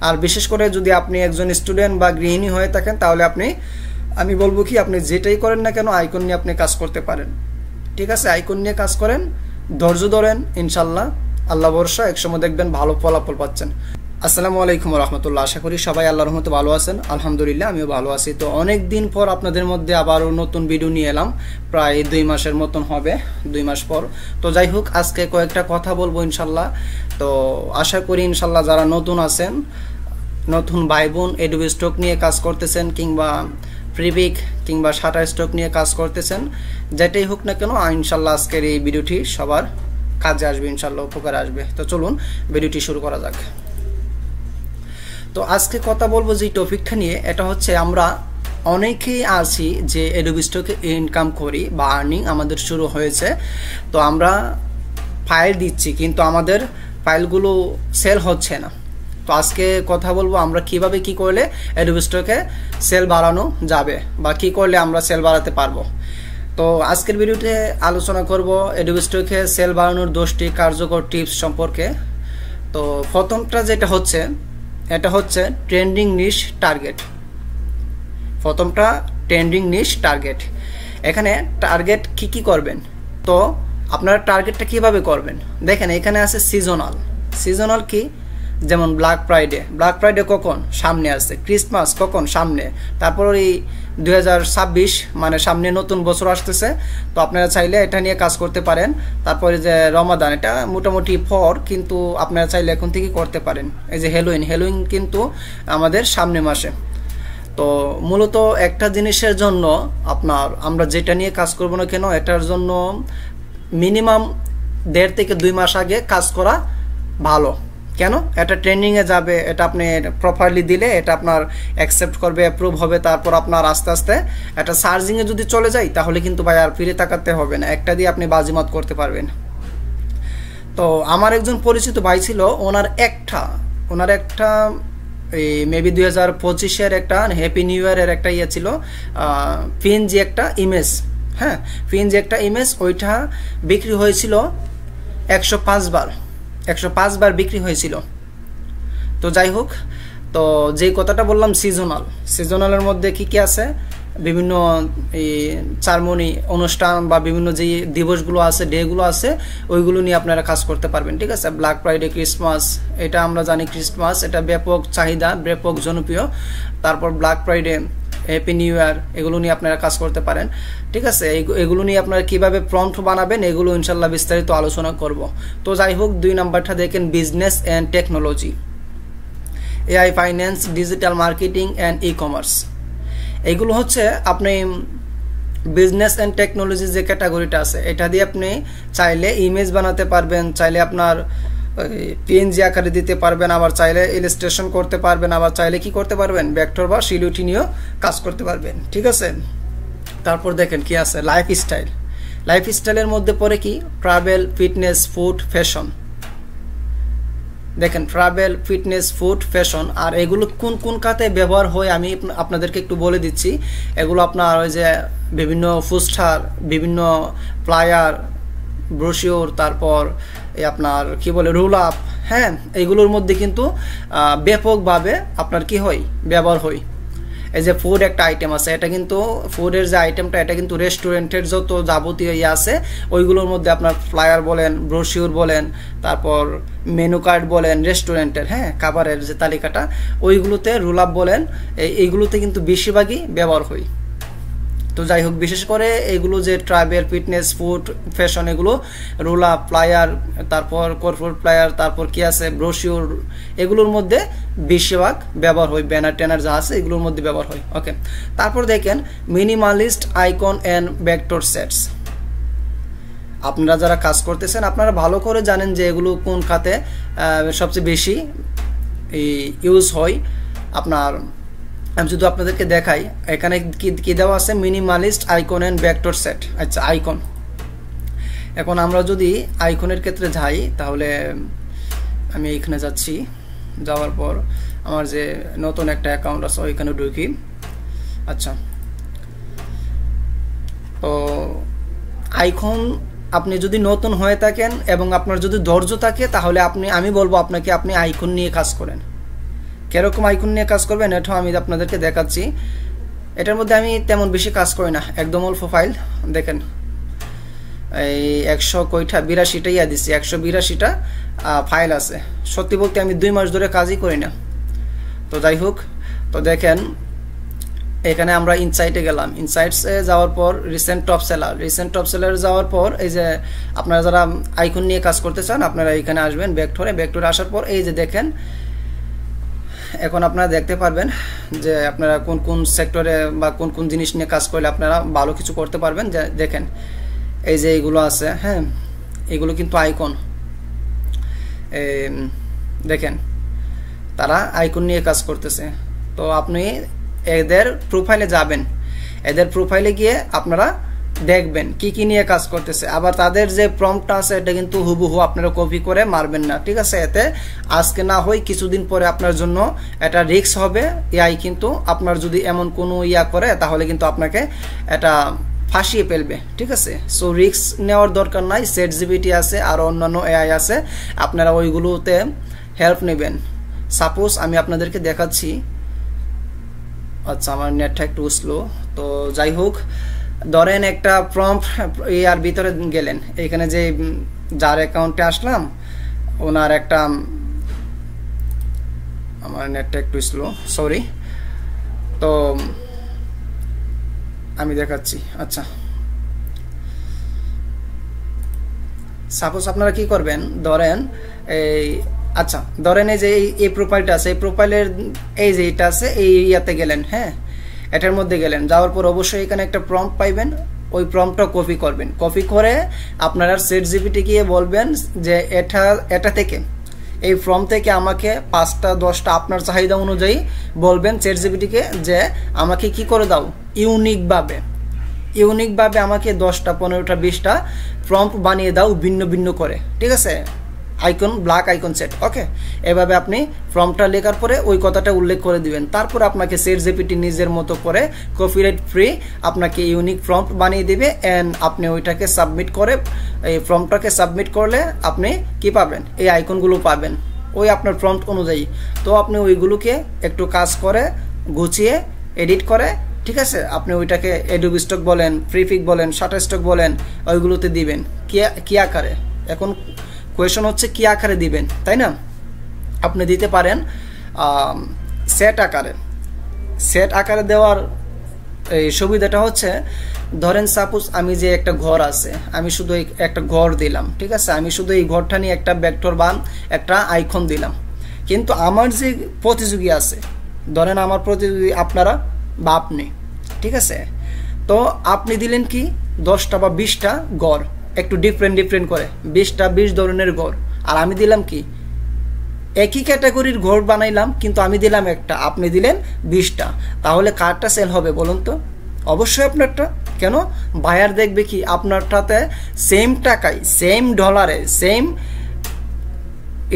আর বিশেষ করে যদি আপনি একজন স্টুডেন্ট বা গৃহিণী হয়ে থাকেন তাহলে আমি বলবো কি আপনি যেটাই করেন না কেন আইকন নিয়ে আপনি কাজ করতে পারেন। ঠিক আছে, আইকন নিয়ে কাজ করেন, ধৈর্য ধরেন, ইনশাল্লাহ আল্লাহ ভরসা একসময় দেখবেন ভালো ফলাফল পাচ্ছেন। আসসালামু আলাইকুম রহমতুল্লাহ। আশা করি সবাই আল্লাহর রহমতে ভালো আছেন। আলহামদুলিল্লাহ আমিও ভালো আছি। তো অনেক দিন পর আপনাদের মধ্যে আবারও নতুন ভিডিও নিয়ে এলাম, প্রায় 2 মাসের মতন হবে, 2 মাস পর। তো যাই হোক, আজকে কয়েকটা কথা বলবো ইনশাল্লাহ। তো আশা করি ইনশাল্লাহ যারা নতুন আছেন, নতুন ভাই বোন এডোবি স্টক নিয়ে কাজ করতেছেন কিংবা প্রিপিক কিংবা শাটার স্টক নিয়ে কাজ করতেছেন, যেটাই হোক না কেন ইনশাল্লাহ আজকের এই ভিডিওটি সবার কাজে আসবে, ইনশাল্লাহ উপকারে আসবে। তো চলুন ভিডিওটি শুরু করা যাক। তো আজকে কথা বলবো যে টপিকটা নিয়ে, এটা হচ্ছে আমরা অনেকেই আছি যে এডোবি স্টকে ইনকাম করি বা আর্নিং আমাদের শুরু হয়েছে। তো আমরা ফাইল দিচ্ছি কিন্তু আমাদের ফাইলগুলো সেল হচ্ছে না। তো আজকে কথা বলবো আমরা কিভাবে কি করলে এডোবি স্টকে সেল বাড়ানো যাবে বা কি করলে আমরা সেল বাড়াতে পারবো। তো আজকের ভিডিওতে আলোচনা করব এডোবি স্টকে সেল বাড়ানোর 10টি কার্যকর টিপস সম্পর্কে। তো প্রথমটা যেটা হচ্ছে, এটা হচ্ছে ট্রেন্ডিং নিশ টার্গেট। প্রথমটা ট্রেন্ডিং নিশ টার্গেট। এখানে টার্গেট কি করবেন, তো আপনারা টার্গেটটা কিভাবে করবেন দেখেন, এখানে আছে সিজনাল। সিজনাল কি, যেমন ব্ল্যাক ফ্রাইডে কখন সামনে আসছে, ক্রিসমাস কখন সামনে, তারপর এই 2026 মানে সামনে নতুন বছর আসতেছে। তো আপনারা চাইলে এটা নিয়ে কাজ করতে পারেন। তারপরে যে রমাদান, এটা মোটামুটি পর, কিন্তু আপনারা চাইলে এখন থেকে করতে পারেন। এই যে হ্যালোইন কিন্তু আমাদের সামনে মাসে। তো মূলত একটা জিনিসের জন্য আমরা যেটা নিয়ে কাজ করব না কেন, এটার জন্য মিনিমাম 1.5 থেকে 2 মাস আগে কাজ করা ভালো। কেন, এটা ট্রেন্ডিংয়ে যাবে, এটা আপনি প্রপারলি দিলে এটা আপনার অ্যাকসেপ্ট করবে, অ্যাপ্রুভ হবে। তারপর আপনার আস্তে আস্তে এটা সার্জিংয়ে যদি চলে যায় তাহলে কিন্তু ভাই আর ফিরে তাকাতে হবে না, একটা দিয়ে আপনি বাজিমাত করতে পারবেন। তো আমার একজন পরিচিত ভাই ছিল, ওনার একটা এই মেবি 2025-এর একটা হ্যাপি নিউ ইয়ারের একটা ইয়ে ছিল, পিএনজি একটা ইমেজ। হ্যাঁ, পিএনজি একটা ইমেজ, ওইটা বিক্রি হয়েছিল 105 বার বিক্রি হয়েছিল। তো যাই হোক, তো যেই কথাটা বললাম সিজনালের মধ্যে কি আছে, বিভিন্ন এই চারমনি অনুষ্ঠান বা বিভিন্ন যে দিবসগুলো আছে, ডেগুলো আছে, ওইগুলো নিয়ে আপনারা কাজ করতে পারবেন। ঠিক আছে, ব্ল্যাক ফ্রাইডে, ক্রিসমাস, এটা আমরা জানি ক্রিসমাস এটা ব্যাপক চাহিদা, ব্যাপক জনপ্রিয়। তারপর black Friday, happy new year, এগুলো নিয়ে আপনারা কাজ করতে পারেন। ঠিক আছে, এগুলো নিয়ে আপনারা কিভাবে প্রম্পট বানাবেন এগুলো ইনশাল্লাহ বিস্তারিত আলোচনা করব। তো যাই হোক, 2 নাম্বারটা দেখেন, business and technology, AI, finance, digital marketing and e commerce. এগুলো হচ্ছে আপনি বিজনেস অ্যান্ড টেকনোলজি যে ক্যাটাগরিটা আছে, এটা দিয়ে আপনি চাইলে ইমেজ বানাতে পারবেন, চাইলে আপনার পিএনজি আকারে দিতে পারবেন, আবার চাইলে ইলাস্ট্রেশন করতে পারবেন, আবার চাইলে কি করতে পারবেন, ভেক্টর বা সিলিউটি নিয়েও কাজ করতে পারবেন। ঠিক আছে, তারপর দেখেন কি আছে, লাইফস্টাইলের মধ্যে পড়ে কি, ট্রাভেল, ফিটনেস, ফুড, ফ্যাশন। দেখেন, ট্রাভেল, ফিটনেস, ফুড, ফ্যাশন। আর এগুলো কোন খাতে ব্যবহার হয় আমি আপনাদেরকে একটু বলে দিচ্ছি। এগুলো আপনার ওই যে বিভিন্ন পোস্টার, বিভিন্ন ফ্লায়ার, ব্রোশিওর, তারপর এই আপনার কি বলে রোল আপ, হ্যাঁ, এইগুলোর মধ্যে কিন্তু ব্যাপকভাবে আপনার কি হয়, ব্যবহার হয়। এই যে ফুড একটা আইটেম আছে, এটা কিন্তু ফুডের যে আইটেমটা, এটা কিন্তু রেস্টুরেন্টের যত যাবতীয় ইয়ে আছে ওইগুলোর মধ্যে আপনার ফ্লায়ার বলেন, ব্রোশিওর বলেন, তারপর মেনু কার্ড বলেন রেস্টুরেন্টের, হ্যাঁ, খাবারের যে তালিকাটা, ওইগুলোতে রোল আপ বলেন, এইগুলোতে কিন্তু বেশিরভাগই ব্যবহার হয়। তো যাই হোক, বিশেষ করে এগুলো যে ট্রাভেল, ফিটনেস, ফুড, ফ্যাশন, এগুলো রোল আপ, ফ্লায়ার, তারপর কর্পোরেট ফ্লায়ার, তারপর কি আছে ব্রোশিওর, এগুলোর মধ্যে বেশিরভাগ ব্যবহার হয়, ব্যানার ট্যানার যা আছে এগুলোর মধ্যে ব্যবহার হয়। ওকে, তারপর দেখেন minimalist icon and vector sets. আপনারা যারা কাজ করতেছেন আপনারা ভালো করে জানেন যে এগুলো কোন খাতে সবচেয়ে বেশি ইউজ হয়। আমি যদি আপনাদেরকে দেখাই, এখানে কি দেওয়া আছে, minimalist icon and vector set. আচ্ছা, আইকন, এখন আমরা যদি আইকনের ক্ষেত্রে যাই তাহলে আমি এখানে যাচ্ছি, যাওয়ার পর আমার যে নতুন একটা অ্যাকাউন্ট আছে ওইখানে ঢুকি। আচ্ছা, তো আইকন আপনি যদি নতুন হয়ে থাকেন এবং আপনার যদি ধৈর্য থাকে তাহলে আমি বলবো আপনি আইকন নিয়ে কাজ করেন। কিরকম আইকন নিয়ে কাজ করবেন এটাও আমি আপনাদেরকে দেখাচ্ছি। এটার মধ্যে আমি তেমন বেশি কাজ করি না, একদম অল্প ফাইল। দেখেন এই 182টা ইয়া দিচ্ছি, 182টা ফাইল আছে। সত্যি বলতে আমি 2 মাস ধরে কাজই করি না। তো যাই হোক, তো দেখেন এখানে আমরা ইনসাইটে গেলাম। ইনসাইটসে যাওয়ার পর রিসেন্ট টপ সেলার যাওয়ার পর এই যে আপনারা যারা আইকন নিয়ে কাজ করতে চান আপনারা এখানে আসবেন ব্যাকটোরে আসার পর এই যে দেখেন এখন আপনারা দেখতে পারবেন যে আপনারা কোন কোন সেক্টরে বা কোন কোন জিনিস নিয়ে কাজ করলে আপনারা ভালো কিছু করতে পারবেন। দেখেন এই যে এইগুলো আছে, হ্যাঁ এগুলো কিন্তু আইকন। দেখেন তারা আইকন নিয়ে কাজ করতেছে। তো আপনি এদের প্রোফাইলে যাবেন, এদের প্রোফাইলে গিয়ে আপনারা দেখবেন কি কি নিয়ে কাজ করতেছে। আবার তাদের যে প্রম্পটটা আছে এটা কিন্তু হুবহু আপনারা কপি করে মারবেন না, ঠিক আছে? এতে আজকে না হয় কিছুদিন পরে আপনার জন্য এটা রিস্ক হবে। এআই কিন্তু আপনার যদি এমন কোনো ইয়া করে তাহলে কিন্তু আপনাকে এটা ফাঁসিয়ে ফেলবে, ঠিক আছে? সো রিস্ক নেওয়ার দরকার নাই। ChatGPT আছে আর অন্যান্য এআই আছে, আপনারা ওইগুলোতে হেল্প নেবেন। সাপোজ আমি আপনাদেরকে দেখাচ্ছি। আচ্ছা আমার নেটটা একটু স্লো। তো যাই হোক, ধরেন একটা প্রম্পট এর ভিতরে গেলেন, এখানে যে যার অ্যাকাউন্টে আসলাম ওনার একটা, আমার নেটটা একটু স্লো, সরি। তো আমি দেখাচ্ছি। আচ্ছা সাপোজ আপনারা কি করবেন, ধরেন এই আচ্ছা ধরেন এই যে এই প্রোফাইলটা আছে, এই প্রোফাইলের এই যে এটা আছে এই ইয়াতে গেলেন, হ্যাঁ এটার মধ্যে গেলেন, যাওয়ার পর অবশ্যই এখানে একটা প্রম্পট পাইবেন। ওই প্রম্পটটা কপি করবেন, কপি করে আপনারা ChatGPT গিয়ে বলবেন যে এটা থেকে এই ফর্ম থেকে আমাকে 5টা 10টা আপনার চাহিদা অনুযায়ী বলবেন ChatGPT-কে যে আমাকে কি করে দাও, ইউনিকভাবে আমাকে 10টা 15টা 20টা প্রম্পট বানিয়ে দাও ভিন্ন ভিন্ন করে, ঠিক আছে? আইকন ব্ল্যাক আইকন সেট, ওকে। এভাবে আপনি ফর্মটা লেখার পরে ওই কথাটা উল্লেখ করে দিবেন। তারপর আপনাকে ChatGPT নিজের মতো করে কপিরাইট ফ্রি আপনাকে ইউনিক প্রম্পট বানিয়ে দিবে। এন্ড আপনি ওইটাকে সাবমিট করে, এই ফর্মটাকে সাবমিট করলে আপনি কি পাবেন, এই আইকনগুলো পাবেন ওই আপনার প্রম্পট অনুযায়ী। তো আপনি ওইগুলোকে একটু কাজ করে গুছিয়ে এডিট করে, ঠিক আছে, আপনি ওইটাকে অ্যাডোবি স্টক বলেন, প্রিফিক্স বলেন, শাটারস্টক বলেন, ওইগুলোতে দিবেন। কি আকারে, এখন কোয়েশন হচ্ছে কি আকারে দিবেন, তাই না? আপনি দিতে পারেন সেট আকারে দেওয়ার এই সুবিধাটা হচ্ছে, ধরেন সাপোজ আমি যে একটা ঘর আছে, আমি শুধু একটা ঘর দিলাম, ঠিক আছে? আমি শুধু এই ঘরটা নিয়ে একটা ভেক্টর বা একটা আইকন দিলাম। কিন্তু আমার যে প্রতিযোগী আছে, ধরেন আমার প্রতিযোগী আপনারা বা আপনি, ঠিক আছে? তো আপনি দিলেন কি 10টা বা 20টা ঘর, একটু ডিফারেন্ট করে 20টা 20 ধরনের ঘর। আর আমি দিলাম কি একই ক্যাটাগরির ঘর বানাইলাম, কিন্তু আমি দিলাম একটা, আপনি দিলেন 20টা। তাহলে কারটা সেল হবে বলুন তো? অবশ্যই আপনারটা। কেন? বায়ার দেখবে কি আপনারটাতে সেম টাকায়, সেম ডলারে, সেম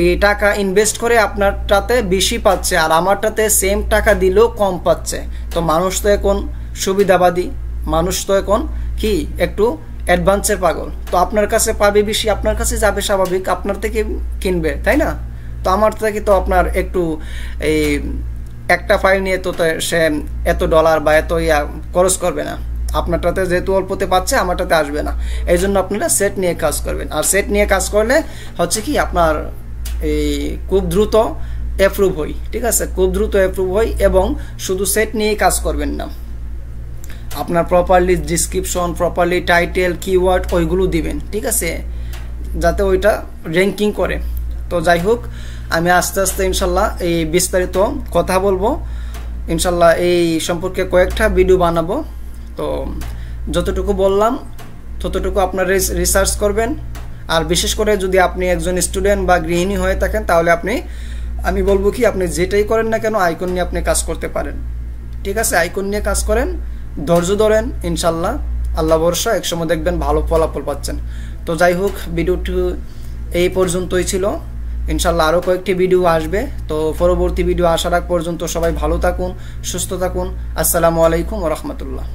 এই টাকা ইনভেস্ট করে আপনারটাতে বেশি পাচ্ছে, আর আমারটাতে সেম টাকা দিলেও কম পাচ্ছে। তো মানুষ তো এখন সুবিধাবাদী, মানুষ তো এখন কি একটু অ্যাডভান্সের পাগল। তো আপনার কাছে পাবে বেশি, আপনার কাছে যাবে স্বাভাবিক, আপনার থেকে কিনবে, তাই না? তো আমার থেকে তো আপনার একটু এই একটা ফাইল নিয়ে তো সে এত ডলার বা এত ইয়া খরচ করবে না। আপনারটাতে যেহেতু অল্পতে পাচ্ছে, আমারটাতে আসবে না। এই জন্য আপনারা সেট নিয়ে কাজ করবেন। আর সেট নিয়ে কাজ করলে হচ্ছে কি আপনার এই খুব দ্রুত অ্যাপ্রুভ হই, ঠিক আছে? খুব দ্রুত অ্যাপ্রুভ হই। এবং শুধু সেট নিয়েই কাজ করবেন না, আপনার properly description, properly title, keyword ওইগুলো দিবেন, ঠিক আছে, যাতে ওইটা র্যাঙ্কিং করে। তো যাই হোক, আমি আস্তে আস্তে ইনশাল্লাহ এই বিস্তারিত কথা বলবো, ইনশাল্লাহ এই সম্পর্কে কয়েকটা ভিডিও বানাবো। তো যতটুকু বললাম ততটুকু আপনারা রিসার্চ করবেন। আর বিশেষ করে যদি আপনি একজন স্টুডেন্ট বা গৃহিণী হয়ে থাকেন, তাহলে আমি বলবো কি আপনি যেটাই করেন না কেন আইকন নিয়ে আপনি কাজ করতে পারেন, ঠিক আছে? আইকন নিয়ে কাজ করেন, ধৈর্য ধরেন, ইনশাল্লাহ আল্লাহ ভরসা, একসময় দেখবেন ভালো ফলাফল পাচ্ছেন। তো যাই হোক, ভিডিওটি এই পর্যন্তই ছিল। ইনশাল্লাহ আরও কয়েকটি ভিডিও আসবে। তো পরবর্তী ভিডিও আসার আগ পর্যন্ত সবাই ভালো থাকুন, সুস্থ থাকুন। আসসালামু আলাইকুম ওয়া রাহমাতুল্লাহ।